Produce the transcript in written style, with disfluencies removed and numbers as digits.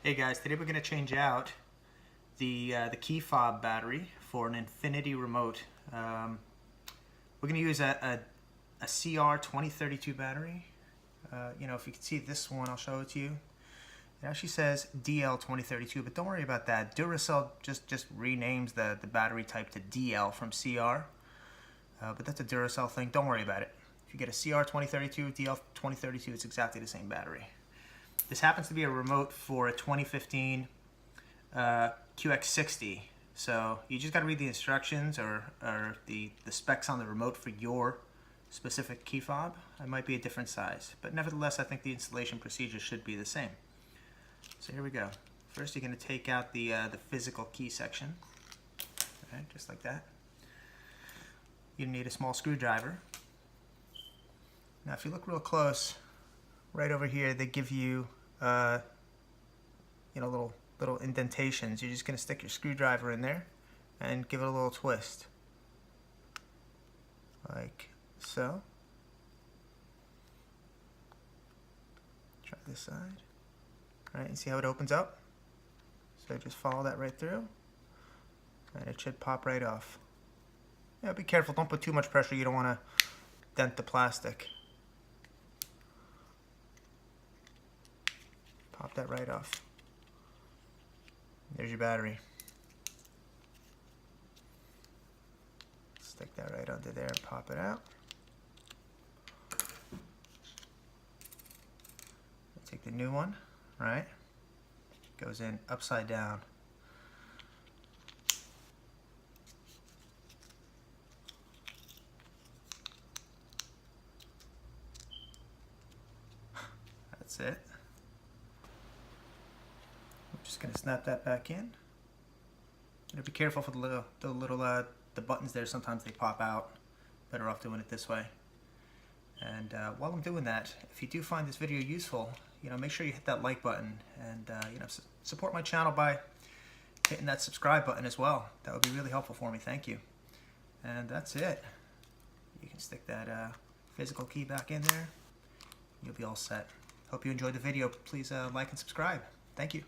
Hey guys, today we're going to change out the key fob battery for an Infiniti remote. We're going to use a CR 2032 battery. If you can see this one, I'll show it to you. It actually says DL 2032, but don't worry about that. Duracell just renames the battery type to DL from CR, but that's a Duracell thing. Don't worry about it. If you get a CR 2032, DL 2032, it's exactly the same battery. This happens to be a remote for a 2015 QX60. So you just got to read the instructions or the specs on the remote for your specific key fob. It might be a different size, but nevertheless, I think the installation procedure should be the same. So here we go. First, you're going to take out the physical key section, okay, just like that. You need a small screwdriver. Now, if you look real close, right over here, they give you, little indentations. You're just going to stick your screwdriver in there and give it a little twist, like so. Try this side. All right, and see how it opens up? So just follow that right through, and it should pop right off. Yeah, be careful. Don't put too much pressure. You don't want to dent the plastic. Pop that right off. There's your battery. Stick that right under there and pop it out. Take the new one, right? Goes in upside down. That's it. I'm just gonna snap that back in. Be careful for the buttons there. Sometimes they pop out. Better off doing it this way. And while I'm doing that, if you do find this video useful, make sure you hit that like button and support my channel by hitting that subscribe button as well. That would be really helpful for me. Thank you. And that's it. You can stick that physical key back in there. You'll be all set. Hope you enjoyed the video. Please like and subscribe. Thank you.